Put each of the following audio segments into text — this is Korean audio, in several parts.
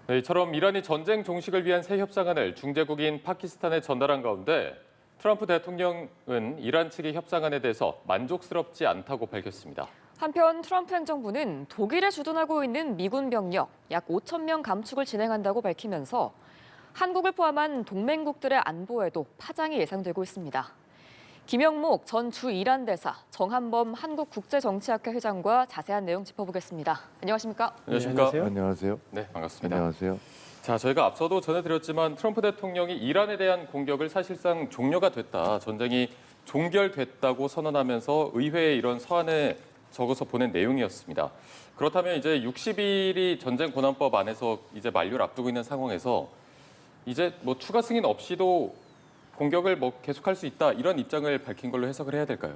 네, 이처럼 이란이 전쟁 종식을 위한 새 협상안을 중재국인 파키스탄에 전달한 가운데 트럼프 대통령은 이란 측의 협상안에 대해서 만족스럽지 않다고 밝혔습니다. 한편 트럼프 행정부는 독일에 주둔하고 있는 미군 병력 약 5천 명 감축을 진행한다고 밝히면서 한국을 포함한 동맹국들의 안보에도 파장이 예상되고 있습니다. 김영목 전 주이란 대사, 정한범 한국국제정치학회 회장과 자세한 내용 짚어보겠습니다. 안녕하십니까? 안녕하십니까? 네, 안녕하세요. 네, 반갑습니다. 안녕하세요. 자, 저희가 앞서도 전해드렸지만 트럼프 대통령이 이란에 대한 공격을 사실상 종료가 됐다, 전쟁이 종결됐다고 선언하면서 의회에 이런 서한을 적어서 보낸 내용이었습니다. 그렇다면 이제 60일이 전쟁 권한법 안에서 이제 만료를 앞두고 있는 상황에서 이제 뭐 추가 승인 없이도 공격을 뭐 계속할 수 있다, 이런 입장을 밝힌 걸로 해석을 해야 될까요?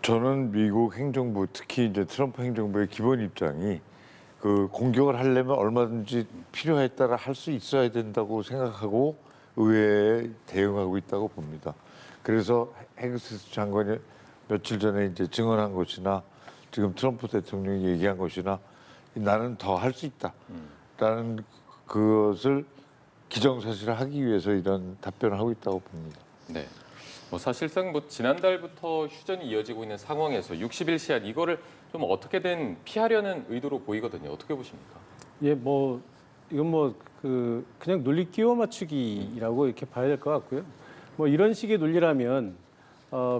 저는 미국 행정부, 특히 이제 트럼프 행정부의 기본 입장이 그 공격을 하려면 얼마든지 필요에 따라 할 수 있어야 된다고 생각하고 의회에 대응하고 있다고 봅니다. 그래서 헬그스 장관이 며칠 전에 이제 증언한 것이나 지금 트럼프 대통령이 얘기한 것이나 나는 더 할 수 있다라는 그것을 기정사실화하기 위해서 이런 답변을 하고 있다고 봅니다. 네. 뭐 사실상 뭐 지난달부터 휴전이 이어지고 있는 상황에서 60일 시한 이거를 좀 어떻게든 피하려는 의도로 보이거든요. 어떻게 보십니까? 예, 뭐 이건 뭐 그냥 논리 끼워 맞추기라고 이렇게 봐야 될 것 같고요. 뭐 이런 식의 논리라면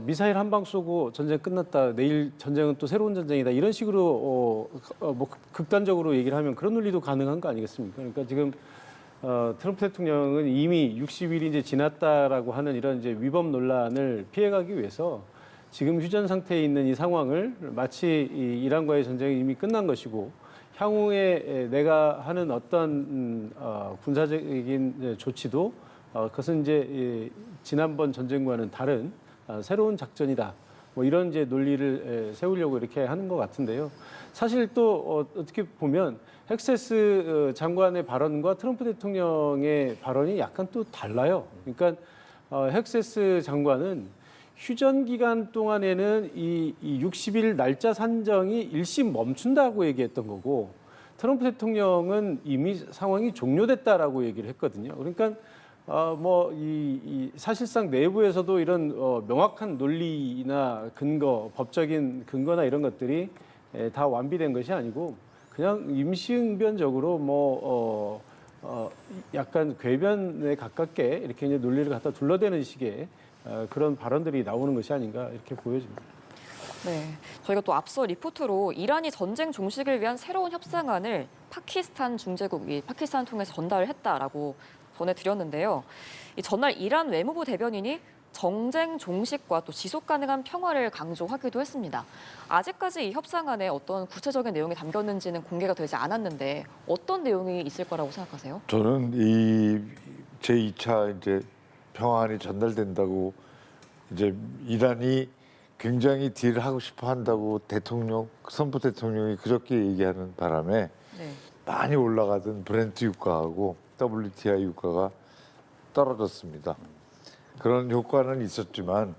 미사일 한 방 쏘고 전쟁 끝났다, 내일 전쟁은 또 새로운 전쟁이다, 이런 식으로 뭐 극단적으로 얘기를 하면 그런 논리도 가능한 거 아니겠습니까? 그러니까 지금 트럼프 대통령은 이미 60일이 이제 지났다라고 하는 이런 이제 위법 논란을 피해가기 위해서 지금 휴전 상태에 있는 이 상황을 마치 이란과의 전쟁이 이미 끝난 것이고 향후에 내가 하는 어떤 군사적인 조치도 그것은 이제 지난번 전쟁과는 다른 새로운 작전이다, 뭐 이런 이제 논리를 세우려고 이렇게 하는 것 같은데요. 사실 또 어떻게 보면 헥세스 장관의 발언과 트럼프 대통령의 발언이 약간 또 달라요. 그러니까 헥세스 장관은 휴전 기간 동안에는 이 60일 날짜 산정이 일시 멈춘다고 얘기했던 거고, 트럼프 대통령은 이미 상황이 종료됐다라고 얘기를 했거든요. 그러니까 이 사실상 내부에서도 이런 명확한 논리나 근거, 법적인 근거나 이런 것들이 다 완비된 것이 아니고 그냥 임시응변적으로 약간 궤변에 가깝게 이렇게 이제 논리를 갖다 둘러대는 식의 그런 발언들이 나오는 것이 아닌가 이렇게 보여집니다. 네, 저희가 또 앞서 리포트로 이란이 전쟁 종식을 위한 새로운 협상안을 파키스탄 중재국이 파키스탄을 통해서 전달을 했다라고 전해드렸는데요. 이 전날 이란 외무부 대변인이 전쟁 종식과 또 지속 가능한 평화를 강조하기도 했습니다. 아직까지 이 협상안에 어떤 구체적인 내용이 담겼는지는 공개가 되지 않았는데 어떤 내용이 있을 거라고 생각하세요? 저는 이 제2차 이제 평화안이 전달된다고 이제 이란이 굉장히 딜을 하고 싶어 한다고 트럼프 대통령이 그저께 얘기하는 바람에 네. 많이 올라가던 브렌트 유가하고 WTI 유가가 떨어졌습니다. 그런 효과는 있었지만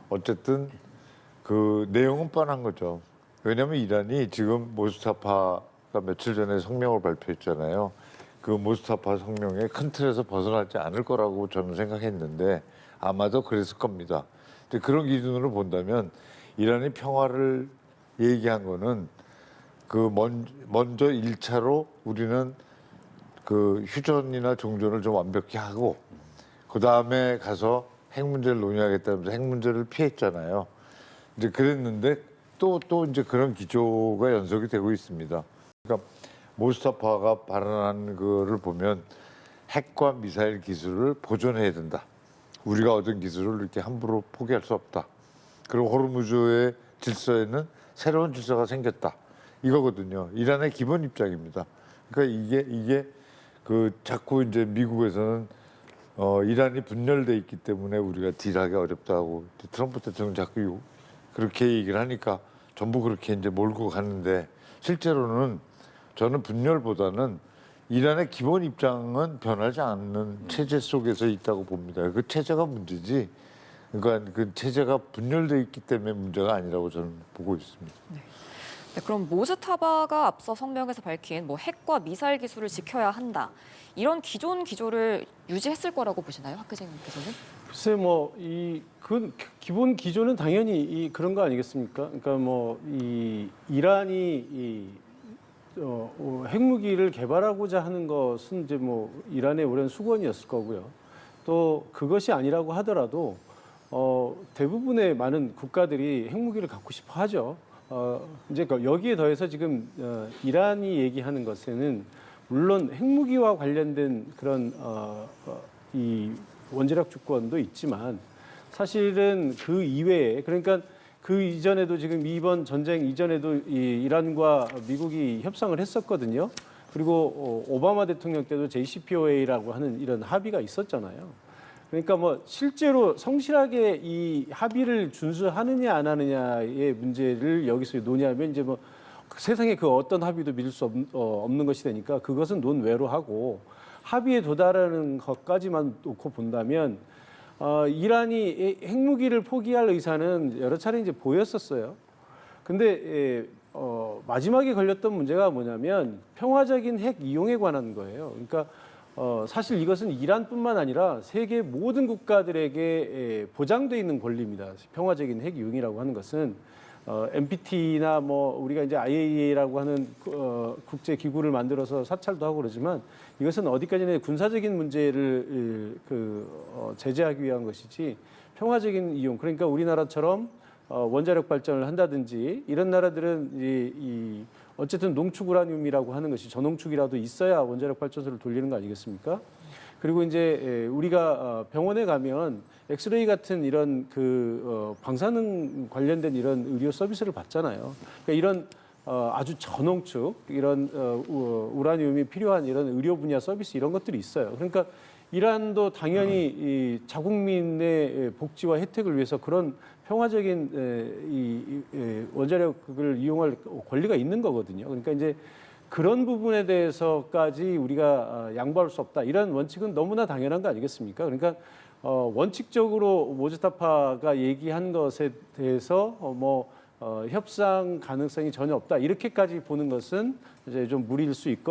어쨌든 그 내용은 뻔한 거죠. 왜냐하면 이란이 지금 모스타파가 며칠 전에 성명을 발표했잖아요. 그 모스타파 성명의 큰 틀에서 벗어나지 않을 거라고 저는 생각했는데 아마도 그랬을 겁니다. 근데 그런 기준으로 본다면 이란이 평화를 얘기한 거는 그 먼저 1차로 우리는 그 휴전이나 종전을 좀 완벽히 하고 그 다음에 가서 핵 문제를 논의하겠다면서 핵 문제를 피했잖아요. 이제 그랬는데 또 이제 그런 기조가 연속이 되고 있습니다. 그러니까 모스타파가 발언한 거를 보면 핵과 미사일 기술을 보존해야 된다. 우리가 얻은 기술을 이렇게 함부로 포기할 수 없다. 그리고 호르무즈의 질서에는 새로운 질서가 생겼다. 이거거든요. 이란의 기본 입장입니다. 그러니까 이게 그 자꾸 이제 미국에서는 이란이 분열돼 있기 때문에 우리가 딜하기 어렵다고 트럼프 대통령 자꾸 그렇게 얘기를 하니까 전부 그렇게 이제 몰고 가는데 실제로는 저는 분열보다는 이란의 기본 입장은 변하지 않는 체제 속에서 있다고 봅니다. 그 체제가 문제지. 그러니까 그 체제가 분열돼 있기 때문에 문제가 아니라고 저는 보고 있습니다. 네. 네, 그럼 모스타바가 앞서 성명에서 밝힌 뭐 핵과 미사일 기술을 지켜야 한다. 이런 기존 기조를 유지했을 거라고 보시나요, 학계장님께서는? 글쎄 그 기본 기조는 당연히 그런 거 아니겠습니까? 그러니까 이 이란이 핵무기를 개발하고자 하는 것은 이제 이란의 오랜 수건이었을 거고요. 또 그것이 아니라고 하더라도 대부분의 많은 국가들이 핵무기를 갖고 싶어 하죠. 이제 여기에 더해서 지금 이란이 얘기하는 것에는 물론 핵무기와 관련된 그런 이 원자력 주권도 있지만 사실은 그 이외에 그러니까 그 이전에도 지금 이번 전쟁 이전에도 이 이란과 미국이 협상을 했었거든요. 그리고 오바마 대통령 때도 JCPOA라고 하는 이런 합의가 있었잖아요. 그러니까 실제로 성실하게 이 합의를 준수하느냐 안 하느냐의 문제를 여기서 논의하면 이제 세상에 그 어떤 합의도 믿을 수 없는 것이 되니까 그것은 논외로 하고 합의에 도달하는 것까지만 놓고 본다면 이란이 핵무기를 포기할 의사는 여러 차례 이제 보였었어요. 근데 마지막에 걸렸던 문제가 뭐냐면 평화적인 핵 이용에 관한 거예요. 그러니까 사실 이것은 이란뿐만 아니라 세계 모든 국가들에게 보장돼 있는 권리입니다. 평화적인 핵 이용이라고 하는 것은 NPT나 우리가 이제 IAEA라고 하는 국제 기구를 만들어서 사찰도 하고 그러지만 이것은 어디까지나 군사적인 문제를 제재하기 위한 것이지 평화적인 이용. 그러니까 우리나라처럼 원자력 발전을 한다든지 이런 나라들은 어쨌든 농축 우라늄이라고 하는 것이 저농축이라도 있어야 원자력 발전소를 돌리는 거 아니겠습니까? 그리고 이제 우리가 병원에 가면 엑스레이 같은 이런 방사능 관련된 이런 의료 서비스를 받잖아요. 그러니까 이런 아주 저농축 이런 우라늄이 필요한 이런 의료 분야 서비스 이런 것들이 있어요. 그러니까 이란도 당연히 이 자국민의 복지와 혜택을 위해서 그런 평화적인 원자력을 이용할 권리가 있는 거거든요. 그러니까 이제 그런 부분에 대해서까지 우리가 양보할 수 없다. 이런 원칙은 너무나 당연한 거 아니겠습니까? 그러니까 원칙적으로 모즈타파가 얘기한 것에 대해서 협상 가능성이 전혀 없다. 이렇게까지 보는 것은 이제 좀 무리일 수 있을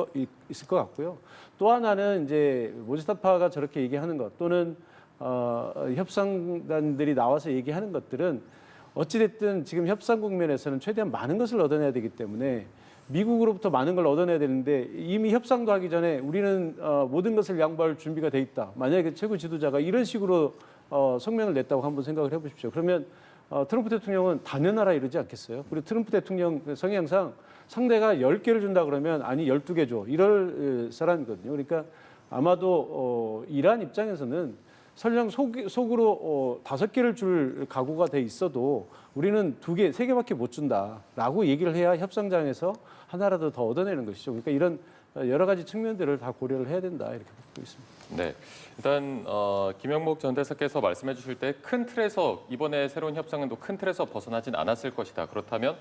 것 같고요. 또 하나는 이제 모즈타파가 저렇게 얘기하는 것 또는 협상단들이 나와서 얘기하는 것들은 어찌됐든 지금 협상 국면에서는 최대한 많은 것을 얻어내야 되기 때문에 미국으로부터 많은 걸 얻어내야 되는데 이미 협상도 하기 전에 우리는 모든 것을 양보할 준비가 돼 있다. 만약에 최고 지도자가 이런 식으로 성명을 냈다고 한번 생각을 해보십시오. 그러면 트럼프 대통령은 당연하라 이러지 않겠어요? 그리고 트럼프 대통령 성향상 상대가 10개를 준다 그러면 아니 12개 줘. 이럴 사람이거든요. 그러니까 아마도 이란 입장에서는 설령 속으로 5개를 줄 각오가 돼 있어도 우리는 2개, 3개밖에 못 준다라고 얘기를 해야 협상장에서 하나라도 더 얻어내는 것이죠. 그러니까 이런 여러 가지 측면들을 다 고려를 해야 된다 이렇게 보고 있습니다. 네, 일단 김영목 전 대사께서 말씀해 주실 때 큰 틀에서 이번에 새로운 협상은 또 큰 틀에서 벗어나진 않았을 것이다. 그렇다면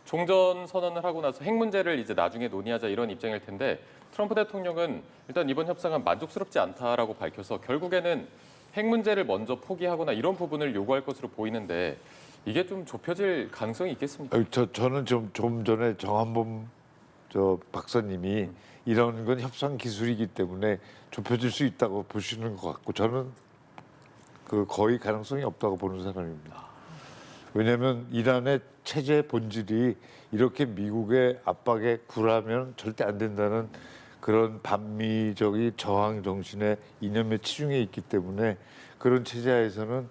종전 선언을 하고 나서 핵 문제를 이제 나중에 논의하자 이런 입장일 텐데 트럼프 대통령은 일단 이번 협상은 만족스럽지 않다라고 밝혀서 결국에는 핵 문제를 먼저 포기하거나 이런 부분을 요구할 것으로 보이는데 이게 좀 좁혀질 가능성이 있겠습니까? 저는 좀 전에 정한범 박사님이 이런 건 협상 기술이기 때문에 좁혀질 수 있다고 보시는 것 같고 저는 거의 가능성이 없다고 보는 사람입니다. 왜냐하면 이란의 체제 본질이 이렇게 미국의 압박에 굴하면 절대 안 된다는 그런 반미적인 저항 정신의 이념에 치중해 있기 때문에 그런 체제하에서는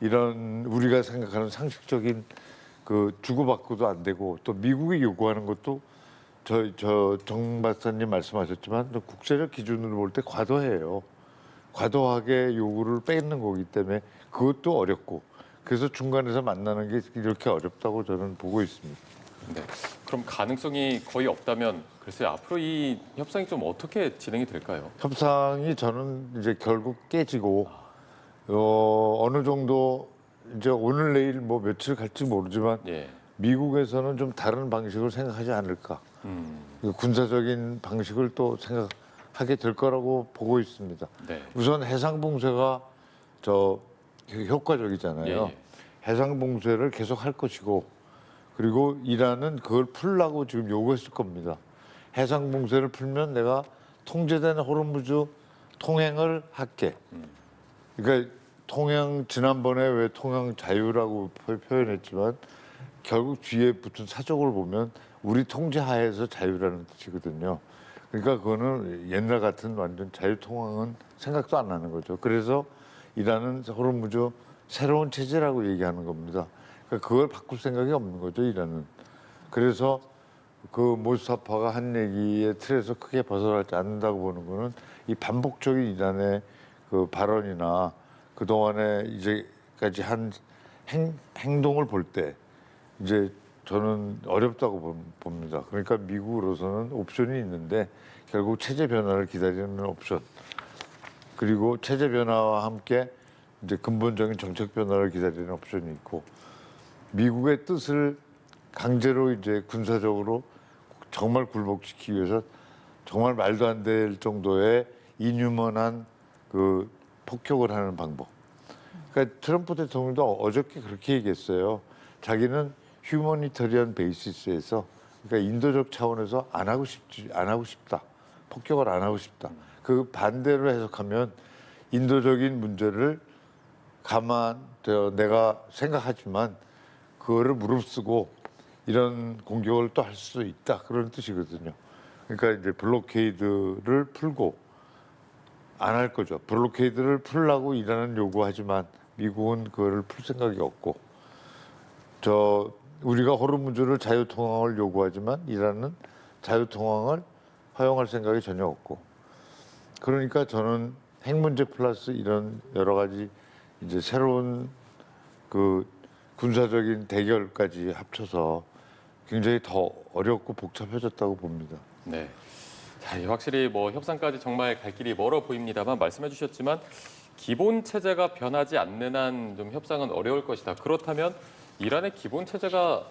이런 우리가 생각하는 상식적인 주고받고도 안 되고 또 미국이 요구하는 것도 정 박사님 말씀하셨지만 국제적 기준으로 볼 때 과도해요. 과도하게 요구를 뺏는 거기 때문에 그것도 어렵고 그래서 중간에서 만나는 게 이렇게 어렵다고 저는 보고 있습니다. 네, 그럼 가능성이 거의 없다면 글쎄요 앞으로 이 협상이 좀 어떻게 진행이 될까요? 협상이 저는 이제 결국 깨지고 어느 정도 이제 오늘 내일 며칠 갈지 모르지만 예. 미국에서는 좀 다른 방식을 생각하지 않을까. 군사적인 방식을 또 생각하게 될 거라고 보고 있습니다. 네. 우선 해상봉쇄가 효과적이잖아요. 예, 예. 해상봉쇄를 계속 할 것이고 그리고 이란은 그걸 풀라고 지금 요구했을 겁니다. 해상 봉쇄를 풀면 내가 통제된 호르무즈 통행을 할게. 그러니까 통영 지난번에 왜 통영 자유라고 표현했지만 결국 뒤에 붙은 사족을 보면 우리 통제 하에서 자유라는 뜻이거든요. 그러니까 그거는 옛날 같은 완전 자유 통항은 생각도 안 나는 거죠. 그래서 이란은 호르무즈 새로운 체제라고 얘기하는 겁니다. 그러니까 그걸 바꿀 생각이 없는 거죠, 이란은. 그래서 그 모스타파가 한 얘기의 틀에서 크게 벗어나지 않는다고 보는 거는 이 반복적인 이란의 그 발언이나 그동안에 이제까지 한 행동을 볼 때 이제 저는 어렵다고 봅니다. 그러니까 미국으로서는 옵션이 있는데 결국 체제 변화를 기다리는 옵션 그리고 체제 변화와 함께 이제 근본적인 정책 변화를 기다리는 옵션이 있고 미국의 뜻을 강제로 이제 군사적으로 정말 굴복시키기 위해서 정말 말도 안 될 정도의 인휴먼한 그 폭격을 하는 방법. 그러니까 트럼프 대통령도 어저께 그렇게 얘기했어요. 자기는 휴머니터리언 베이시스에서 그러니까 인도적 차원에서 안 하고 싶다. 폭격을 안 하고 싶다. 그 반대로 해석하면 인도적인 문제를 내가 생각하지만 그거를 무릅쓰고 이런 공격을 또 할 수 있다. 그런 뜻이거든요. 그러니까 이제 블로케이드를 풀고 안 할 거죠. 블로케이드를 풀라고 이란은 요구하지만 미국은 그거를 풀 생각이 없고 우리가 호르무즈를 자유통항을 요구하지만 이란은 자유통항을 허용할 생각이 전혀 없고 그러니까 저는 핵 문제 플러스 이런 여러 가지 이제 새로운 그 군사적인 대결까지 합쳐서 굉장히 더 어렵고 복잡해졌다고 봅니다. 네. 자, 확실히 뭐 협상까지 정말 갈 길이 멀어 보입니다만 말씀해 주셨지만 기본 체제가 변하지 않는 한 좀 협상은 어려울 것이다. 그렇다면 이란의 기본 체제가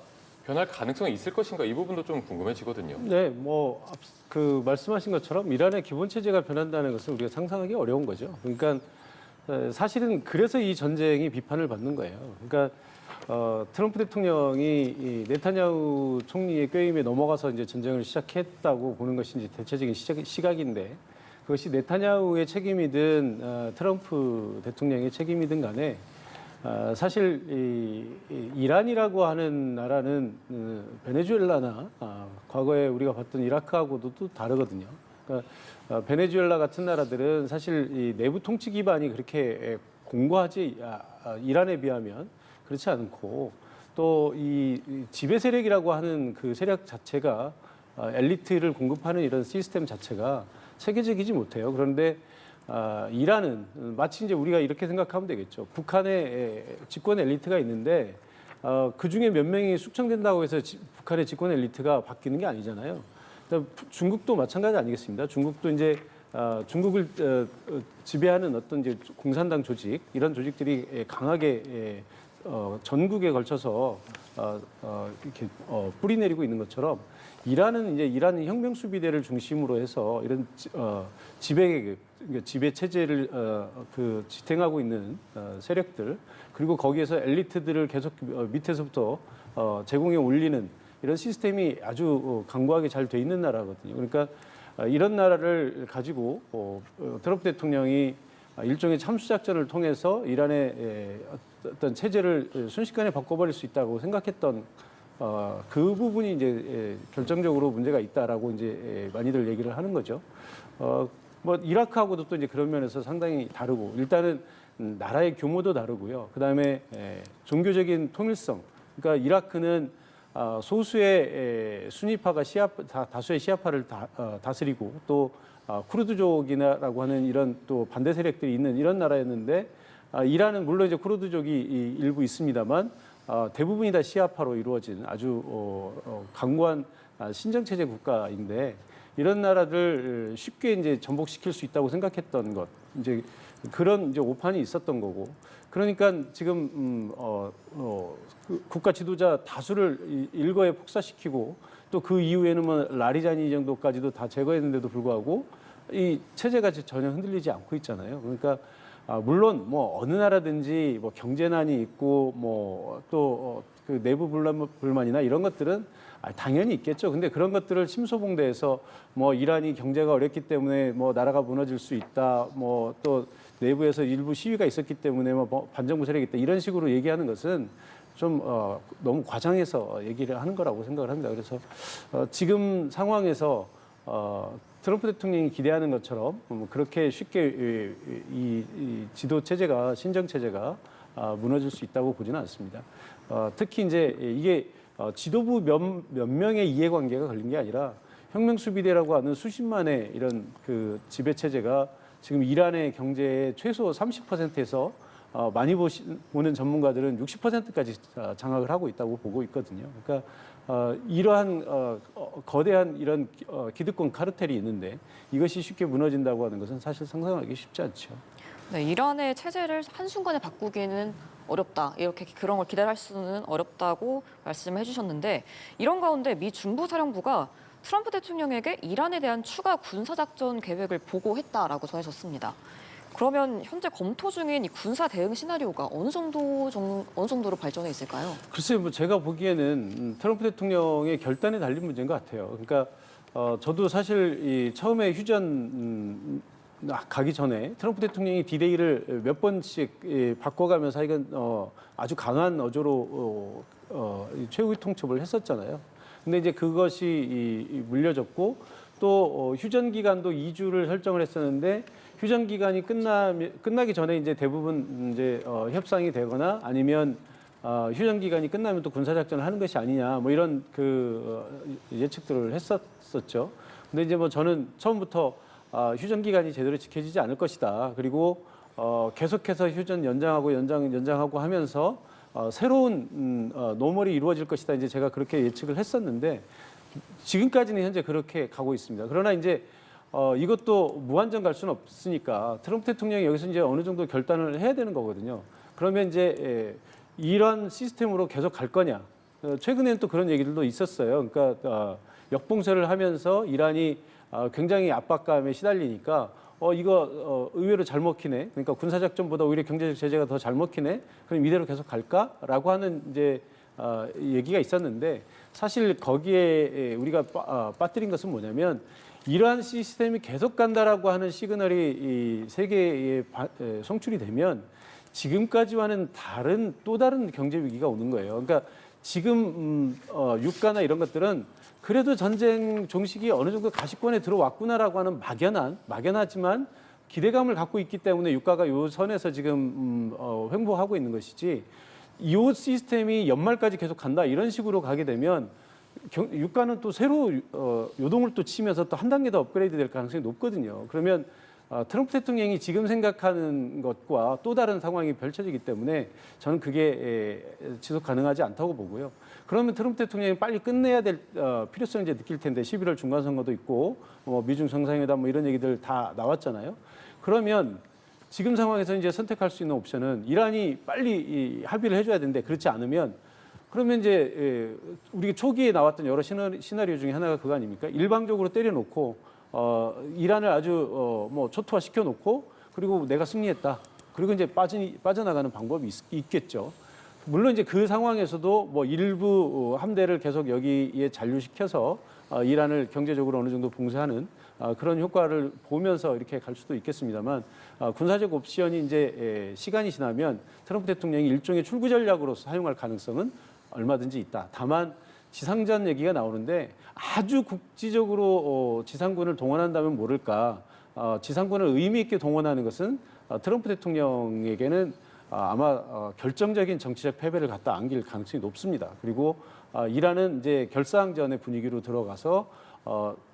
변할 가능성이 있을 것인가 이 부분도 좀 궁금해지거든요. 네, 뭐 그 말씀하신 것처럼 이란의 기본 체제가 변한다는 것은 우리가 상상하기 어려운 거죠. 그러니까 사실은 그래서 이 전쟁이 비판을 받는 거예요. 그러니까 트럼프 대통령이 이 네타냐후 총리의 꾀임에 넘어가서 이제 전쟁을 시작했다고 보는 것이 이제 대체적인 시각인데 그것이 네타냐후의 책임이든 트럼프 대통령의 책임이든 간에 사실 이란이라고 하는 나라는 베네수엘라나 과거에 우리가 봤던 이라크하고도 또 다르거든요. 그러니까 베네수엘라 같은 나라들은 사실 이 내부 통치 기반이 그렇게 공고하지 이란에 비하면 그렇지 않고 또 이 지배 세력이라고 하는 그 세력 자체가 엘리트를 공급하는 이런 시스템 자체가 체계적이지 못해요. 그런데 이란은 마치 이제 우리가 이렇게 생각하면 되겠죠. 북한의 집권 엘리트가 있는데 그 중에 몇 명이 숙청된다고 해서 북한의 집권 엘리트가 바뀌는 게 아니잖아요. 중국도 마찬가지 아니겠습니까? 중국도 이제 중국을 지배하는 어떤 이제 공산당 조직 이런 조직들이 강하게 전국에 걸쳐서 이렇게 뿌리내리고 있는 것처럼 이란은 이제 이란 혁명 수비대를 중심으로 해서 이런 지배 체제를 그 지탱하고 있는 세력들 그리고 거기에서 엘리트들을 계속 밑에서부터 제공해 올리는 이런 시스템이 아주 강고하게 잘 돼 있는 나라거든요. 그러니까 이런 나라를 가지고 트럼프 대통령이 일종의 참수작전을 통해서 이란의 어떤 체제를 순식간에 바꿔버릴 수 있다고 생각했던 그 부분이 이제 결정적으로 문제가 있다라고 이제 많이들 얘기를 하는 거죠. 뭐 이라크하고도 또 이제 그런 면에서 상당히 다르고 일단은 나라의 규모도 다르고요. 그다음에 종교적인 통일성. 그러니까 이라크는 소수의 순위파가 다수의 시아파를 다스리고 또 쿠르드족이라고 하는 이런 또 반대 세력들이 있는 이런 나라였는데 이란은 물론 이제 쿠르드족이 일부 있습니다만 대부분이 다 시아파로 이루어진 아주 강고한 신정체제 국가인데 이런 나라들 쉽게 이제 전복시킬 수 있다고 생각했던 것 이제 그런 이제 오판이 있었던 거고 그러니까 지금 그 국가 지도자 다수를 일거에 폭사시키고 또 그 이후에는 뭐 라리자니 정도까지도 다 제거했는데도 불구하고 이 체제가 전혀 흔들리지 않고 있잖아요. 그러니까 물론 뭐 어느 나라든지 뭐 경제난이 있고 뭐 또 그 내부 불만이나 이런 것들은 당연히 있겠죠. 근데 그런 것들을 침소봉대해서 뭐 이란이 경제가 어렵기 때문에 뭐 나라가 무너질 수 있다. 뭐 또 내부에서 일부 시위가 있었기 때문에 뭐 반정부 세력이 있다. 이런 식으로 얘기하는 것은 좀 너무 과장해서 얘기를 하는 거라고 생각을 합니다. 그래서 지금 상황에서 트럼프 대통령이 기대하는 것처럼 그렇게 쉽게 이 지도 체제가 신정 체제가 무너질 수 있다고 보지는 않습니다. 특히 이제 이게 지도부 몇 명의 이해관계가 걸린 게 아니라 혁명수비대라고 하는 수십만의 이런 그 지배 체제가 지금 이란의 경제의 최소 30%에서 많이 보는 전문가들은 60%까지 장악을 하고 있다고 보고 있거든요. 그러니까 이러한 거대한 이런 기득권 카르텔이 있는데 이것이 쉽게 무너진다고 하는 것은 사실 상상하기 쉽지 않죠. 네, 이란의 체제를 한순간에 바꾸기는 어렵다. 이렇게 그런 걸 기대할 수는 어렵다고 말씀해 주셨는데 이런 가운데 미 중부사령부가 트럼프 대통령에게 이란에 대한 추가 군사작전 계획을 보고했다라고 전해졌습니다. 그러면 현재 검토 중인 이 군사 대응 시나리오가 어느 정도로 발전해 있을까요? 글쎄요, 뭐 제가 보기에는 트럼프 대통령의 결단에 달린 문제인 것 같아요. 그러니까 저도 사실 이 처음에 휴전 가기 전에 트럼프 대통령이 디데이를 몇 번씩 바꿔가면서 이건 아주 강한 어조로 최후의 통첩을 했었잖아요. 근데 이제 그것이 물려졌고 또 휴전 기간도 2주를 설정을 했었는데 휴전 기간이 끝나기 전에 이제 대부분 이제 협상이 되거나 아니면 휴전 기간이 끝나면 또 군사 작전을 하는 것이 아니냐 뭐 이런 그 예측들을 했었죠. 근데 이제 뭐 저는 처음부터 휴전 기간이 제대로 지켜지지 않을 것이다. 그리고 계속해서 휴전 연장하고 하면서 새로운 노멀이 이루어질 것이다. 이제 제가 그렇게 예측을 했었는데 지금까지는 현재 그렇게 가고 있습니다. 그러나 이제 이것도 무한정 갈 수는 없으니까 트럼프 대통령이 여기서 이제 어느 정도 결단을 해야 되는 거거든요. 그러면 이제 이런 시스템으로 계속 갈 거냐? 최근에는 또 그런 얘기들도 있었어요. 그러니까 역봉쇄를 하면서 이란이 굉장히 압박감에 시달리니까 이거 의외로 잘 먹히네. 그러니까 군사작전보다 오히려 경제적 제재가 더 잘 먹히네. 그럼 이대로 계속 갈까라고 하는 이제 얘기가 있었는데 사실 거기에 우리가 빠뜨린 것은 뭐냐면 이러한 시스템이 계속 간다라고 하는 시그널이 이 세계에 송출이 되면 지금까지와는 또 다른 경제 위기가 오는 거예요. 그러니까 지금 유가나 이런 것들은 그래도 전쟁 종식이 어느 정도 가시권에 들어왔구나라고 하는 막연하지만 기대감을 갖고 있기 때문에 유가가 요 선에서 지금 횡보하고 있는 것이지 이 시스템이 연말까지 계속 간다 이런 식으로 가게 되면 유가는 또 새로 요동을 또 치면서 또 한 단계 더 업그레이드 될 가능성이 높거든요. 그러면 트럼프 대통령이 지금 생각하는 것과 또 다른 상황이 펼쳐지기 때문에 저는 그게 지속 가능하지 않다고 보고요. 그러면 트럼프 대통령이 빨리 끝내야 될 필요성을 이제 느낄 텐데 11월 중간 선거도 있고 미중 정상회담 뭐 이런 얘기들 다 나왔잖아요. 그러면 지금 상황에서 이제 선택할 수 있는 옵션은 이란이 빨리 합의를 해줘야 되는데 그렇지 않으면 그러면 이제 우리가 초기에 나왔던 여러 시나리오 중에 하나가 그거 아닙니까? 일방적으로 때려놓고 이란을 아주 뭐 초토화 시켜놓고 그리고 내가 승리했다. 그리고 이제 빠져나가는 방법이 있겠죠. 물론 이제 그 상황에서도 뭐 일부 함대를 계속 여기에 잔류시켜서 이란을 경제적으로 어느 정도 봉쇄하는 그런 효과를 보면서 이렇게 갈 수도 있겠습니다만 군사적 옵션이 이제 시간이 지나면 트럼프 대통령이 일종의 출구 전략으로 사용할 가능성은 얼마든지 있다. 다만 지상전 얘기가 나오는데 아주 국지적으로 지상군을 동원한다면 모를까. 지상군을 의미 있게 동원하는 것은 트럼프 대통령에게는 아마 결정적인 정치적 패배를 갖다 안길 가능성이 높습니다. 그리고 이란은 이제 결사항전의 분위기로 들어가서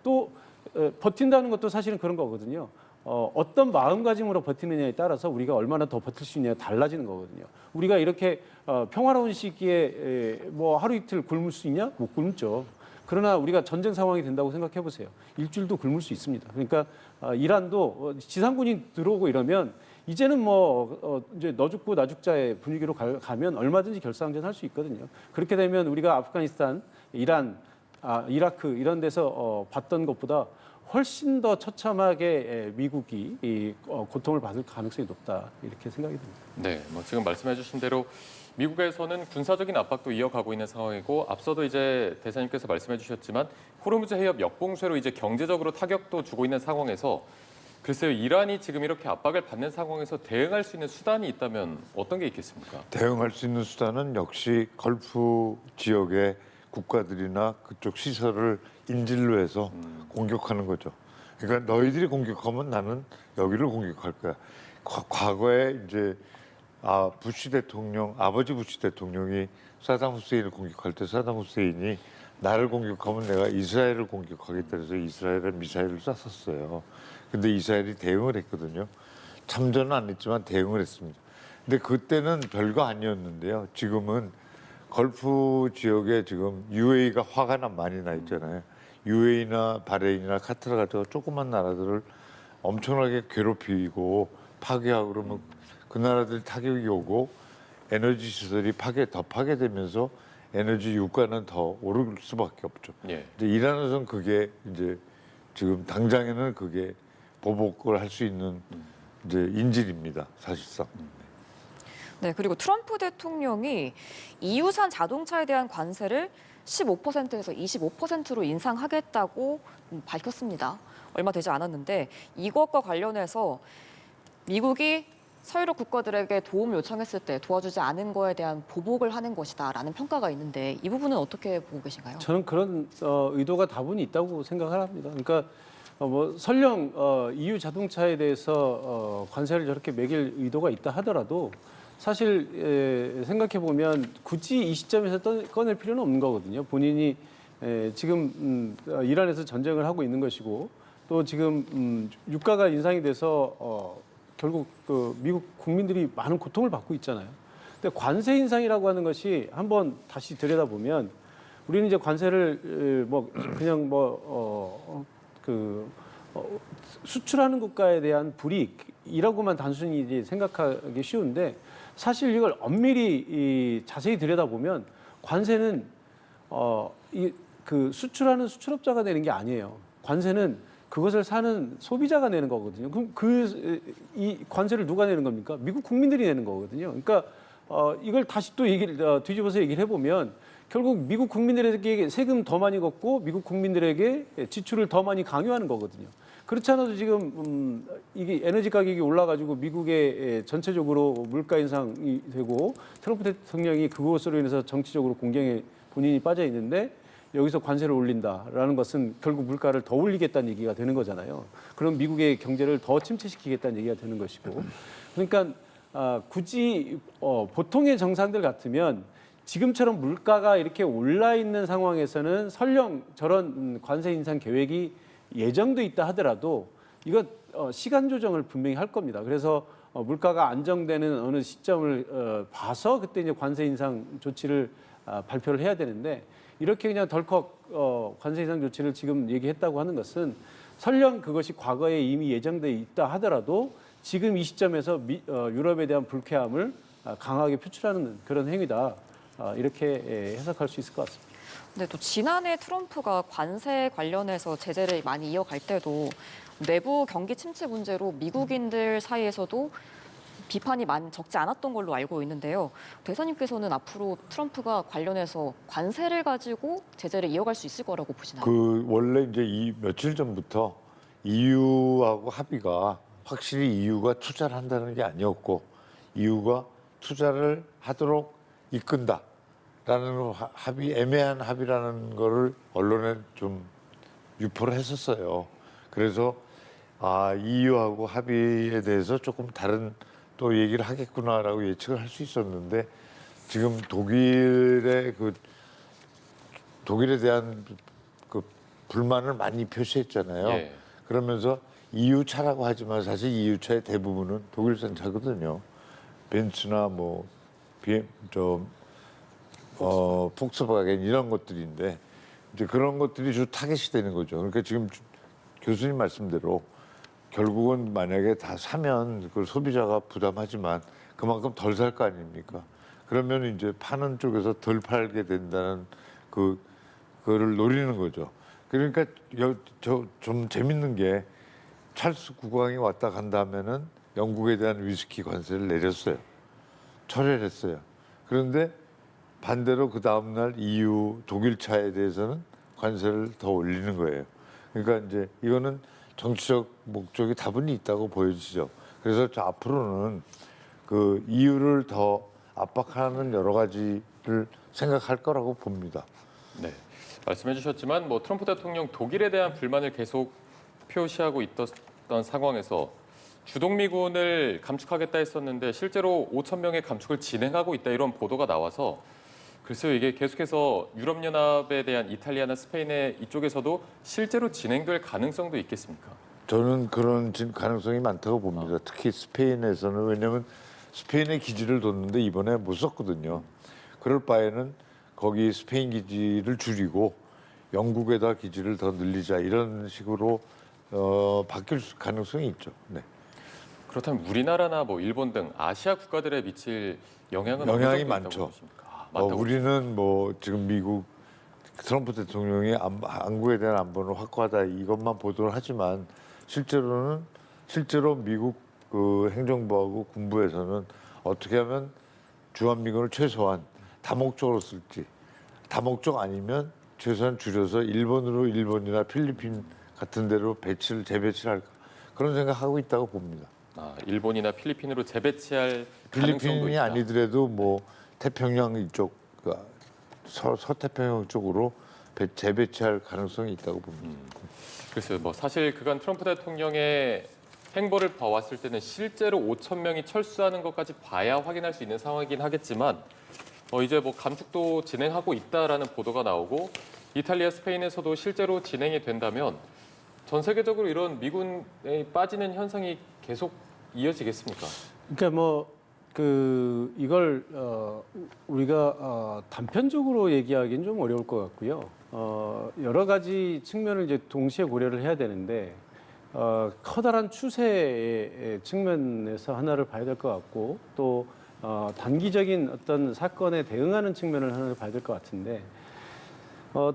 또 버틴다는 것도 사실은 그런 거거든요. 어떤 마음가짐으로 버티느냐에 따라서 우리가 얼마나 더 버틸 수 있냐가 달라지는 거거든요. 우리가 이렇게 평화로운 시기에 뭐 하루 이틀 굶을 수 있냐? 못 굶죠. 그러나 우리가 전쟁 상황이 된다고 생각해 보세요. 일주일도 굶을 수 있습니다. 그러니까 이란도 지상군이 들어오고 이러면 이제는 뭐 이제 너 죽고 나 죽자의 분위기로 가면 얼마든지 결사항전 할 수 있거든요. 그렇게 되면 우리가 아프가니스탄, 이란, 이라크 이런 데서 봤던 것보다 훨씬 더 처참하게 미국이 고통을 받을 가능성이 높다 이렇게 생각이 듭니다. 네, 뭐 지금 말씀해주신 대로 미국에서는 군사적인 압박도 이어가고 있는 상황이고 앞서도 이제 대사님께서 말씀해주셨지만 호르무즈 해협 역봉쇄로 이제 경제적으로 타격도 주고 있는 상황에서 글쎄요, 이란이 지금 이렇게 압박을 받는 상황에서 대응할 수 있는 수단이 있다면 어떤 게 있겠습니까? 대응할 수 있는 수단은 역시 걸프 지역의 국가들이나 그쪽 시설을 인질로 해서 공격하는 거죠. 그러니까 너희들이 공격하면 나는 여기를 공격할 거야. 과거에 이제 부시 대통령, 아버지 부시 대통령이 사담 후세인을 공격할 때 사담 후세인이 나를 공격하면 내가 이스라엘을 공격하겠다 해서 이스라엘에 미사일을 쐈었어요. 근데 이스라엘이 대응을 했거든요. 참전은 안 했지만 대응을 했습니다. 근데 그때는 별거 아니었는데요. 지금은 걸프 지역에 지금 UAE가 화가 많이 나 있잖아요. UAE나 바레인이나 카타르 같은 조그만 나라들을 엄청나게 괴롭히고 파괴하고 그러면 그 나라들 타격이 오고 에너지 시설이 더 파괴되면서 에너지 유가는 더 오를 수밖에 없죠. 예. 이제 이란에서는 그게 이제 지금 당장에는 그게 보복을 할 수 있는 이제 인질입니다. 사실상. 네, 그리고 트럼프 대통령이 EU산 자동차에 대한 관세를 15%에서 25%로 인상하겠다고 밝혔습니다. 얼마 되지 않았는데 이것과 관련해서 미국이 서유럽 국가들에게 도움을 요청했을 때 도와주지 않은 거에 대한 보복을 하는 것이다라는 평가가 있는데 이 부분은 어떻게 보고 계신가요? 저는 그런 의도가 다분히 있다고 생각을 합니다. 그러니까 뭐 설령 EU 자동차에 대해서 관세를 저렇게 매길 의도가 있다 하더라도 사실 생각해 보면 굳이 이 시점에서 꺼낼 필요는 없는 거거든요. 본인이 지금 이란에서 전쟁을 하고 있는 것이고 또 지금 유가가 인상이 돼서 결국 그 미국 국민들이 많은 고통을 받고 있잖아요. 근데 관세 인상이라고 하는 것이 한번 다시 들여다보면 우리는 이제 관세를 뭐 그냥 수출하는 국가에 대한 불이익이라고만 단순히 이제 생각하기 쉬운데 사실 이걸 엄밀히 자세히 들여다보면 관세는 그 수출하는 수출업자가 내는 게 아니에요. 관세는 그것을 사는 소비자가 내는 거거든요. 그럼 이 관세를 누가 내는 겁니까? 미국 국민들이 내는 거거든요. 그러니까 이걸 다시 또 뒤집어서 얘기를 해보면 결국 미국 국민들에게 세금 더 많이 걷고 미국 국민들에게 지출을 더 많이 강요하는 거거든요. 그렇지 않아도 지금 이게 에너지 가격이 올라가지고 미국의 전체적으로 물가 인상이 되고 트럼프 대통령이 그것으로 인해서 정치적으로 공경에 본인이 빠져 있는데 여기서 관세를 올린다라는 것은 결국 물가를 더 올리겠다는 얘기가 되는 거잖아요. 그럼 미국의 경제를 더 침체시키겠다는 얘기가 되는 것이고. 그러니까 굳이 보통의 정상들 같으면 지금처럼 물가가 이렇게 올라 있는 상황에서는 설령 저런 관세 인상 계획이 예정돼 있다 하더라도 이거 시간 조정을 분명히 할 겁니다. 그래서 물가가 안정되는 어느 시점을 봐서 그때 이제 관세 인상 조치를 발표를 해야 되는데 이렇게 그냥 덜컥 관세 인상 조치를 지금 얘기했다고 하는 것은 설령 그것이 과거에 이미 예정돼 있다 하더라도 지금 이 시점에서 유럽에 대한 불쾌함을 강하게 표출하는 그런 행위다. 이렇게 해석할 수 있을 것 같습니다. 근데 또 지난해 트럼프가 관세 관련해서 제재를 많이 이어갈 때도 내부 경기 침체 문제로 미국인들 사이에서도 비판이 적지 않았던 걸로 알고 있는데요. 대사님께서는 앞으로 트럼프가 관련해서 관세를 가지고 제재를 이어갈 수 있을 거라고 보시나요? 원래 이제 며칠 전부터 EU하고 합의가 확실히 EU가 투자를 한다는 게 아니었고 EU가 투자를 하도록 이끈다라는 애매한 합의라는 거를 언론에 좀 유포를 했었어요. 그래서 EU하고 합의에 대해서 조금 다른 또 얘기를 하겠구나라고 예측을 할 수 있었는데 지금 독일에 대한 그 불만을 많이 표시했잖아요. 예. 그러면서 EU 차라고 하지만 사실 EU 차의 대부분은 독일산 차거든요. 벤츠나 뭐 폭스바겐 이런 것들인데 이제 그런 것들이 주 타겟이 되는 거죠. 그러니까 지금 교수님 말씀대로 결국은 만약에 다 사면 그걸 소비자가 부담하지만 그만큼 덜 살 거 아닙니까? 그러면 이제 파는 쪽에서 덜 팔게 된다는 그거를 노리는 거죠. 그러니까 좀 재밌는 게 찰스 국왕이 왔다 간다 하면은 영국에 대한 위스키 관세를 내렸어요. 철회를 했어요. 그런데 반대로 그 다음 날 EU 독일 차에 대해서는 관세를 더 올리는 거예요. 그러니까 이제 이거는 정치적 목적이 다분히 있다고 보여지죠. 그래서 저 앞으로는 그 EU를 더 압박하는 여러 가지를 생각할 거라고 봅니다. 네, 말씀해 주셨지만 뭐 트럼프 대통령 독일에 대한 불만을 계속 표시하고 있던 상황에서 주동미군을 감축하겠다 했었는데 실제로 5천 명의 감축을 진행하고 있다 이런 보도가 나와서 글쎄요 이게 계속해서 유럽연합에 대한 이탈리아나 스페인의 이쪽에서도 실제로 진행될 가능성도 있겠습니까? 저는 그런 가능성이 많다고 봅니다. 특히 스페인에서는 왜냐하면 스페인에 기지를 뒀는데 이번에 못 썼거든요. 그럴 바에는 거기 스페인 기지를 줄이고 영국에다 기지를 더 늘리자 이런 식으로 바뀔 가능성이 있죠. 네. 그렇다면 우리나라나 뭐 일본 등 아시아 국가들에 미칠 영향은 어느 영향이 정도 많죠. 있다고 보십니까? 많다고 우리는 뭐 지금 미국 트럼프 대통령이 한국에 대한 안보는 확고하다 이것만 보도를 하지만 실제로 미국 그 행정부하고 군부에서는 어떻게 하면 주한미군을 최소한 다목적으로 쓸지 다목적 아니면 최소한 줄여서 일본이나 필리핀 같은 데로 재배치를 할까 그런 생각하고 있다고 봅니다. 일본이나 필리핀으로 재배치할 가능성도 필리핀이 있다. 아니더라도 뭐 태평양 이쪽 서태평양 쪽으로 재배치할 가능성이 있다고 봅니다. 글쎄요, 뭐 사실 그간 트럼프 대통령의 행보를 봐왔을 때는 실제로 5천 명이 철수하는 것까지 봐야 확인할 수 있는 상황이긴 하겠지만 이제 뭐 감축도 진행하고 있다라는 보도가 나오고 이탈리아, 스페인에서도 실제로 진행이 된다면 전 세계적으로 이런 미군에 빠지는 현상이 계속 이어지겠습니까? 그러니까 이걸 우리가 단편적으로 얘기하기는 좀 어려울 것 같고요. 여러 가지 측면을 이제 동시에 고려를 해야 되는데 커다란 추세의 측면에서 하나를 봐야 될 것 같고 또 단기적인 어떤 사건에 대응하는 측면을 하나를 봐야 될 것 같은데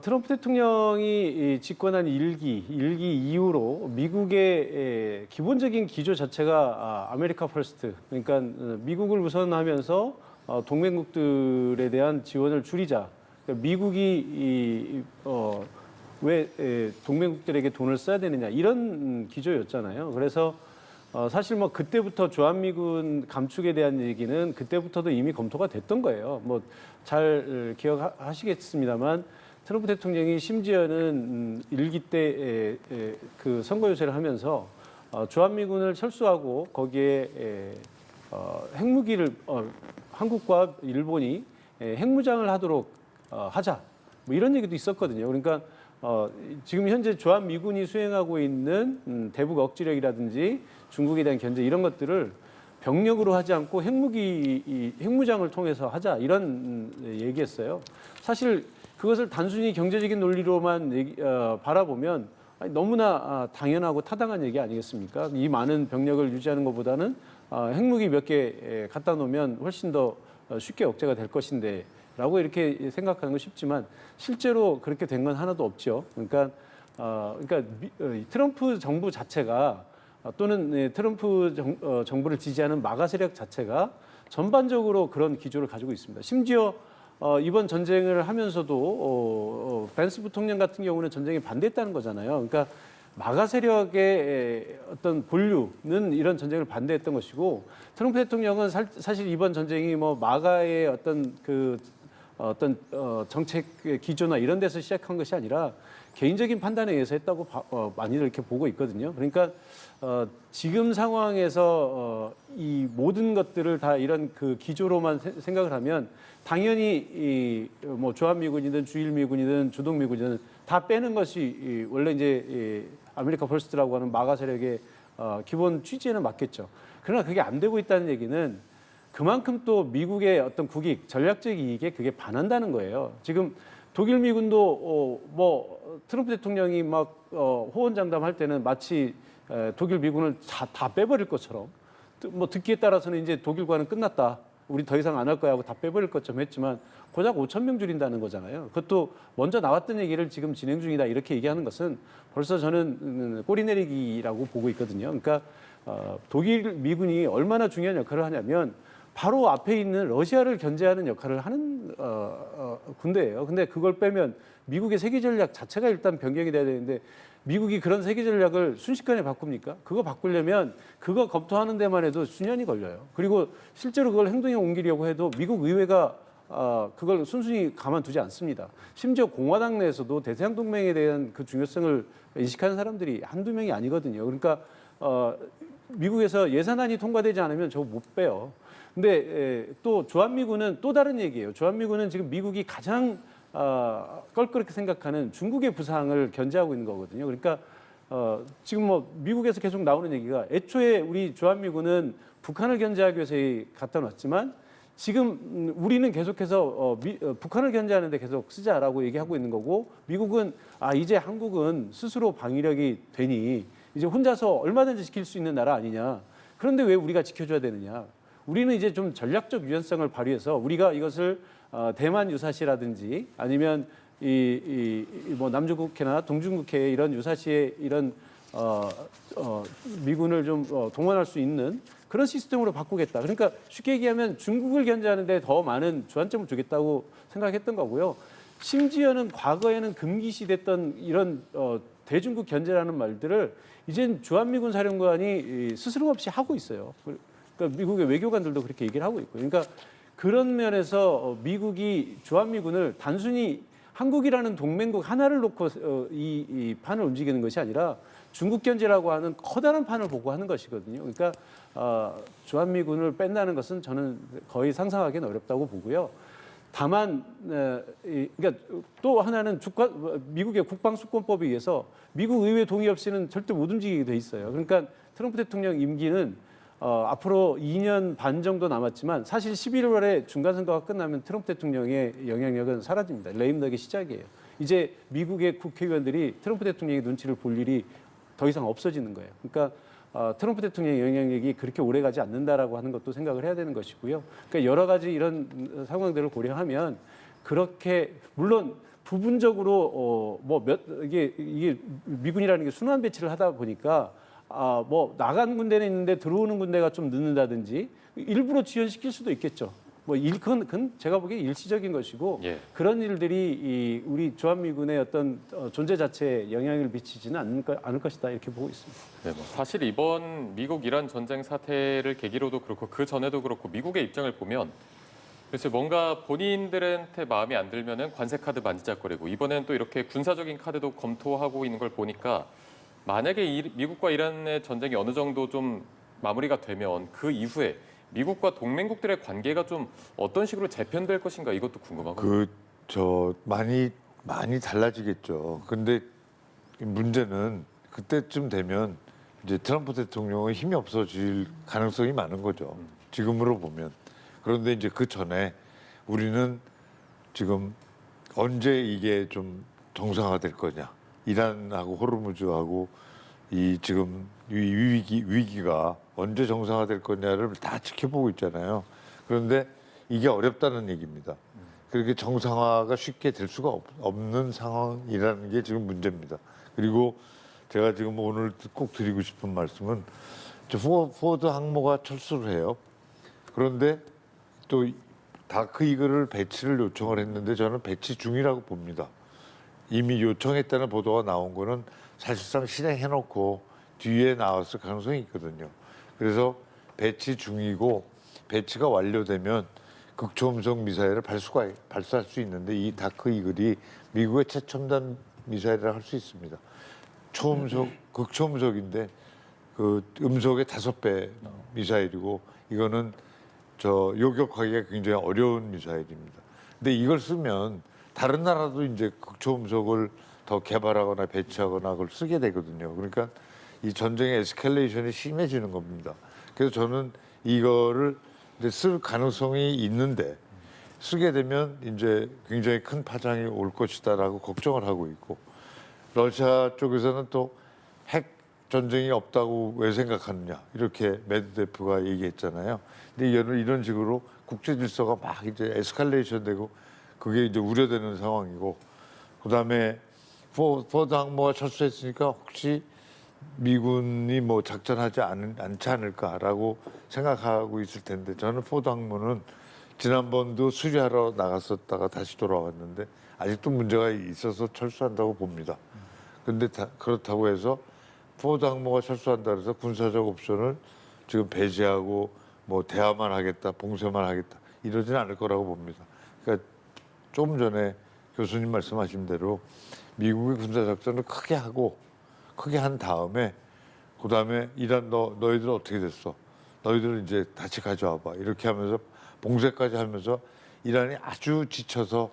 트럼프 대통령이 집권한 일기 이후로 미국의 기본적인 기조 자체가 아메리카 퍼스트, 그러니까 미국을 우선하면서 동맹국들에 대한 지원을 줄이자. 그러니까 미국이 왜 동맹국들에게 돈을 써야 되느냐 이런 기조였잖아요. 그래서 사실 뭐 그때부터 주한미군 감축에 대한 얘기는 그때부터도 이미 검토가 됐던 거예요. 뭐 잘 기억하시겠습니다만. 트럼프 대통령이 심지어는 일기 때 그 선거 유세를 하면서 주한미군을 철수하고 거기에 핵무기를 한국과 일본이 핵무장을 하도록 하자 뭐 이런 얘기도 있었거든요. 그러니까 지금 현재 주한미군이 수행하고 있는 대북 억지력이라든지 중국에 대한 견제 이런 것들을 병력으로 하지 않고 핵무장을 통해서 하자 이런 얘기했어요. 사실 그것을 단순히 경제적인 논리로만 바라보면 너무나 당연하고 타당한 얘기 아니겠습니까? 이 많은 병력을 유지하는 것보다는 핵무기 몇 개 갖다 놓으면 훨씬 더 쉽게 억제가 될 것인데 라고 이렇게 생각하는 건 쉽지만 실제로 그렇게 된 건 하나도 없죠. 그러니까 트럼프 정부 자체가 또는 트럼프 정부를 지지하는 마가 세력 자체가 전반적으로 그런 기조를 가지고 있습니다. 심지어 이번 전쟁을 하면서도 벤스 부통령 같은 경우는 전쟁에 반대했다는 거잖아요. 그러니까 마가 세력의 어떤 본류는 이런 전쟁을 반대했던 것이고 트럼프 대통령은 사실 이번 전쟁이 뭐 마가의 어떤 정책 기조나 이런 데서 시작한 것이 아니라 개인적인 판단에 의해서 했다고 많이들 이렇게 보고 있거든요. 그러니까 지금 상황에서 이 모든 것들을 다 이런 그 기조로만 생각을 하면 당연히 뭐 주한미군이든 주일미군이든 주동미군이든 다 빼는 것이 원래 이제 아메리카 퍼스트라고 하는 마가 세력의 기본 취지에는 맞겠죠. 그러나 그게 안 되고 있다는 얘기는 그만큼 또 미국의 어떤 국익, 전략적 이익에 그게 반한다는 거예요. 지금 독일 미군도 뭐 트럼프 대통령이 막 호언장담할 때는 마치 독일 미군을 다 빼버릴 것처럼 뭐 듣기에 따라서는 이제 독일과는 끝났다. 우리 더 이상 안 할 거야 하고 다 빼버릴 것처럼 했지만 고작 5천 명 줄인다는 거잖아요. 그것도 먼저 나왔던 얘기를 지금 진행 중이다 이렇게 얘기하는 것은 벌써 저는 꼬리 내리기라고 보고 있거든요. 그러니까 독일 미군이 얼마나 중요한 역할을 하냐면 바로 앞에 있는 러시아를 견제하는 역할을 하는 군대예요. 근데 그걸 빼면 미국의 세계 전략 자체가 일단 변경이 돼야 되는데 미국이 그런 세계 전략을 순식간에 바꿉니까? 그거 바꾸려면 그거 검토하는 데만 해도 수년이 걸려요. 그리고 실제로 그걸 행동에 옮기려고 해도 미국 의회가 그걸 순순히 가만두지 않습니다. 심지어 공화당 내에서도 대서양 동맹에 대한 그 중요성을 인식하는 사람들이 한두 명이 아니거든요. 그러니까 미국에서 예산안이 통과되지 않으면 저거 못 빼요. 근데 또 주한미군은 또 다른 얘기예요. 주한미군은 지금 미국이 가장 껄끄럽게 생각하는 중국의 부상을 견제하고 있는 거거든요. 그러니까 지금 뭐 미국에서 계속 나오는 얘기가 애초에 우리 주한미군은 북한을 견제하기 위해서 갖다 놨지만 지금 우리는 계속해서 북한을 견제하는 데 계속 쓰자라고 얘기하고 있는 거고 미국은 이제 한국은 스스로 방위력이 되니 이제 혼자서 얼마든지 지킬 수 있는 나라 아니냐. 그런데 왜 우리가 지켜줘야 되느냐. 우리는 이제 좀 전략적 유연성을 발휘해서 우리가 이것을 대만 유사시라든지 아니면 뭐 남중국해나 동중국해의 이런 유사시의 이런 미군을 좀 동원할 수 있는 그런 시스템으로 바꾸겠다. 그러니까 쉽게 얘기하면 중국을 견제하는데 더 많은 주안점을 주겠다고 생각했던 거고요. 심지어는 과거에는 금기시됐던 이런 대중국 견제라는 말들을 이젠 주한미군 사령관이 스스럼 없이 하고 있어요. 그러니까 미국의 외교관들도 그렇게 얘기를 하고 있고. 그러니까 그런 면에서 미국이 주한미군을 단순히 한국이라는 동맹국 하나를 놓고 이 판을 움직이는 것이 아니라 중국 견제라고 하는 커다란 판을 보고 하는 것이거든요. 그러니까 주한미군을 뺀다는 것은 저는 거의 상상하기는 어렵다고 보고요. 다만 그러니까 또 하나는 미국의 국방수권법에 의해서 미국 의회 동의 없이는 절대 못 움직이게 돼 있어요. 그러니까 트럼프 대통령 임기는 앞으로 2년 반 정도 남았지만 사실 11월에 중간선거가 끝나면 트럼프 대통령의 영향력은 사라집니다. 레임덕의 시작이에요. 이제 미국의 국회의원들이 트럼프 대통령의 눈치를 볼 일이 더 이상 없어지는 거예요. 그러니까 트럼프 대통령의 영향력이 그렇게 오래가지 않는다라고 하는 것도 생각을 해야 되는 것이고요. 그러니까 여러 가지 이런 상황들을 고려하면 그렇게 물론 부분적으로 이게 미군이라는 게 순환 배치를 하다 보니까 뭐 나간 군대는 있는데 들어오는 군대가 좀 늦는다든지 일부러 지연시킬 수도 있겠죠. 그건 제가 보기에 일시적인 것이고 예. 그런 일들이 우리 주한미군의 어떤 존재 자체에 영향을 미치지는 않을 것이다 이렇게 보고 있습니다. 네, 뭐 사실 이번 미국 이란 전쟁 사태를 계기로도 그렇고 그 전에도 그렇고 미국의 입장을 보면 그래서 뭔가 본인들한테 마음에 안 들면은 관세 카드 만지작거리고 이번엔 또 이렇게 군사적인 카드도 검토하고 있는 걸 보니까 만약에 미국과 이란의 전쟁이 어느 정도 좀 마무리가 되면 그 이후에 미국과 동맹국들의 관계가 좀 어떤 식으로 재편될 것인가 이것도 궁금하고요. 많이 달라지겠죠. 근데 문제는 그때쯤 되면 이제 트럼프 대통령의 힘이 없어질 가능성이 많은 거죠. 지금으로 보면. 그런데 이제 그 전에 우리는 지금 언제 이게 좀 정상화될 거냐. 이란하고 호르무즈하고 지금 위기가 언제 정상화될 거냐를 다 지켜보고 있잖아요. 그런데 이게 어렵다는 얘기입니다. 그렇게 정상화가 쉽게 될 수가 없는 상황이라는 게 지금 문제입니다. 그리고 제가 지금 오늘 꼭 드리고 싶은 말씀은 포워드 항모가 철수를 해요. 그런데 또 다크 이글을 배치를 요청을 했는데 저는 배치 중이라고 봅니다. 이미 요청했다는 보도가 나온 거는 사실상 실행해놓고 뒤에 나왔을 가능성이 있거든요. 그래서 배치 중이고 배치가 완료되면 극초음속 미사일을 발사할 수 있는데 이 다크 이글이 미국의 최첨단 미사일을 할 수 있습니다. 극초음속인데 그 음속의 5배 미사일이고 이거는 요격하기가 굉장히 어려운 미사일입니다. 근데 이걸 쓰면 다른 나라도 이제 극초음속을 더 개발하거나 배치하거나 그걸 쓰게 되거든요. 그러니까 이 전쟁의 에스컬레이션이 심해지는 겁니다. 그래서 저는 이거를 이제 쓸 가능성이 있는데 쓰게 되면 이제 굉장히 큰 파장이 올 것이다라고 걱정을 하고 있고 러시아 쪽에서는 또 핵 전쟁이 없다고 왜 생각하느냐 이렇게 메드베프가 얘기했잖아요. 근데 이런 식으로 국제 질서가 막 이제 에스컬레이션되고 그게 이제 우려되는 상황이고 그다음에 포드 항모가 철수했으니까 혹시 미군이 뭐 작전하지 않지 않을까라고 생각하고 있을 텐데 저는 포드 항모는 지난번도 수리하러 나갔었다가 다시 돌아왔는데 아직도 문제가 있어서 철수한다고 봅니다. 근데 그렇다고 해서 포드 항모가 철수한다 그래서 군사적 옵션을 지금 배제하고 뭐 대화만 하겠다, 봉쇄만 하겠다 이러지는 않을 거라고 봅니다. 그러니까 조금 전에 교수님 말씀하신 대로 미국의 군사 작전을 크게 하고 크게 한 다음에 그다음에 이란 너희들 어떻게 됐어? 너희들 이제 다시 가져와봐 이렇게 하면서 봉쇄까지 하면서 이란이 아주 지쳐서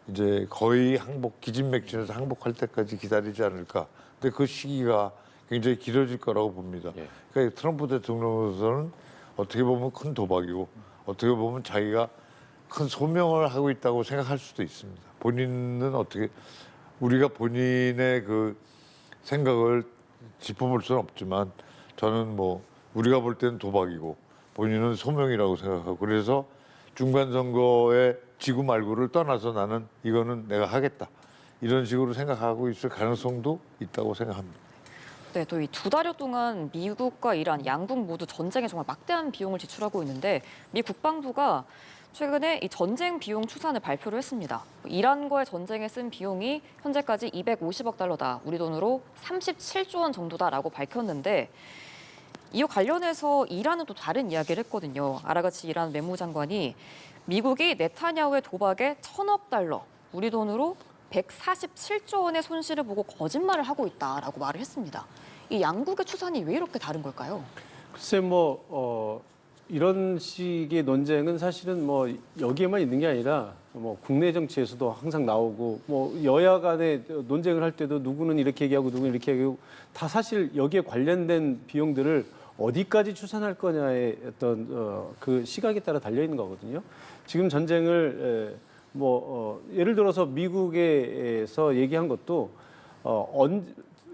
이제 거의 기진맥진해서 항복할 때까지 기다리지 않을까. 근데 그 시기가 굉장히 길어질 거라고 봅니다. 예. 그러니까 트럼프 대통령으로서는 어떻게 보면 큰 도박이고 어떻게 보면 자기가 큰 소명을 하고 있다고 생각할 수도 있습니다. 본인은 어떻게 우리가 본인의 그 생각을 짚어볼 수는 없지만 저는 뭐 우리가 볼 때는 도박이고 본인은 소명이라고 생각하고 그래서 중간 선거에 지구 말고를 떠나서 나는 이거는 내가 하겠다 이런 식으로 생각하고 있을 가능성도 있다고 생각합니다. 네, 또 이 2달여 동안 미국과 이란 양국 모두 전쟁에 정말 막대한 비용을 지출하고 있는데 미 국방부가 최근에 이 전쟁 비용 추산을 발표를 했습니다. 이란과의 전쟁에 쓴 비용이 현재까지 250억 달러다. 우리 돈으로 37조 원 정도다라고 밝혔는데 이와 관련해서 이란은 또 다른 이야기를 했거든요. 아라가치 이란 외무장관이 미국이 네타냐후의 도박에 1,000억 달러, 우리 돈으로 147조 원의 손실을 보고 거짓말을 하고 있다라고 말을 했습니다. 이 양국의 추산이 왜 이렇게 다른 걸까요? 글쎄 이런 식의 논쟁은 사실은 뭐 여기에만 있는 게 아니라 뭐 국내 정치에서도 항상 나오고 뭐 여야 간에 논쟁을 할 때도 누구는 이렇게 얘기하고 누구는 이렇게 얘기하고 다 사실 여기에 관련된 비용들을 어디까지 추산할 거냐의 어떤 그 시각에 따라 달려 있는 거거든요. 지금 전쟁을 예를 들어서 미국에서 얘기한 것도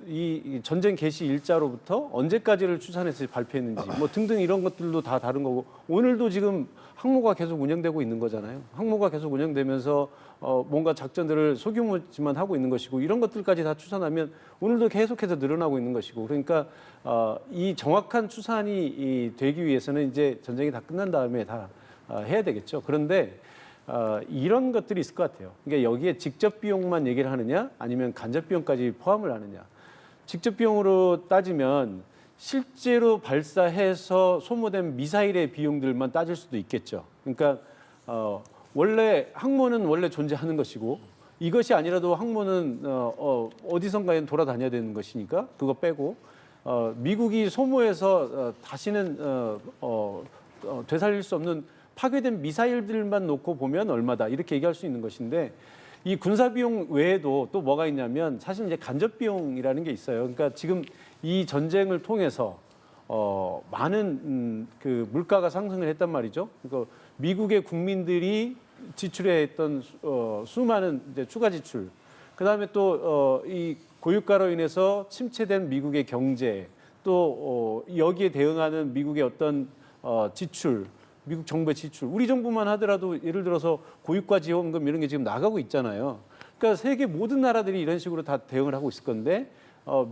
이 전쟁 개시 일자로부터 언제까지를 추산해서 발표했는지 뭐 등등 이런 것들도 다 다른 거고 오늘도 지금 항모가 계속 운영되고 있는 거잖아요. 항모가 계속 운영되면서 뭔가 작전들을 소규모지만 하고 있는 것이고 이런 것들까지 다 추산하면 오늘도 계속해서 늘어나고 있는 것이고 그러니까 이 정확한 추산이 되기 위해서는 이제 전쟁이 다 끝난 다음에 다 해야 되겠죠. 그런데 이런 것들이 있을 것 같아요. 그러니까 여기에 직접 비용만 얘기를 하느냐 아니면 간접 비용까지 포함을 하느냐. 직접 비용으로 따지면 실제로 발사해서 소모된 미사일의 비용들만 따질 수도 있겠죠. 그러니까 원래 항모는 원래 존재하는 것이고 이것이 아니라도 항모는 어디선가에 돌아다녀야 되는 것이니까 그거 빼고 미국이 소모해서 다시는 되살릴 수 없는 파괴된 미사일들만 놓고 보면 얼마다 이렇게 얘기할 수 있는 것인데 이 군사 비용 외에도 또 뭐가 있냐면 사실 이제 간접 비용이라는 게 있어요. 그러니까 지금 이 전쟁을 통해서 많은 그 물가가 상승을 했단 말이죠. 그러니까 미국의 국민들이 지출했던 수많은 이제 추가 지출, 그다음에 또 이 고유가로 인해서 침체된 미국의 경제, 또 여기에 대응하는 미국의 어떤 지출. 미국 정부의 지출, 우리 정부만 하더라도 예를 들어서 고유가 지원금 이런 게 지금 나가고 있잖아요. 그러니까 세계 모든 나라들이 이런 식으로 다 대응을 하고 있을 건데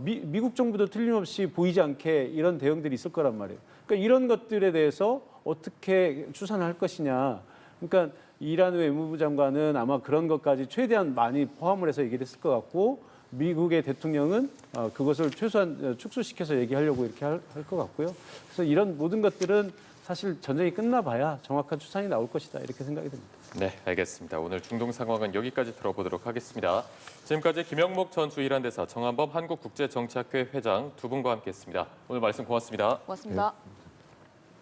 미국 정부도 틀림없이 보이지 않게 이런 대응들이 있을 거란 말이에요. 그러니까 이런 것들에 대해서 어떻게 추산을 할 것이냐. 그러니까 이란 외무부 장관은 아마 그런 것까지 최대한 많이 포함을 해서 얘기를 했을 것 같고 미국의 대통령은 그것을 최소한 축소시켜서 얘기하려고 이렇게 할 것 같고요. 그래서 이런 모든 것들은 사실 전쟁이 끝나봐야 정확한 추산이 나올 것이다 이렇게 생각이 듭니다. 네, 알겠습니다. 오늘 중동 상황은 여기까지 들어보도록 하겠습니다. 지금까지 김영목 전 주이란 대사, 정한범 한국국제정치학회 회장 두 분과 함께했습니다. 오늘 말씀 고맙습니다. 고맙습니다.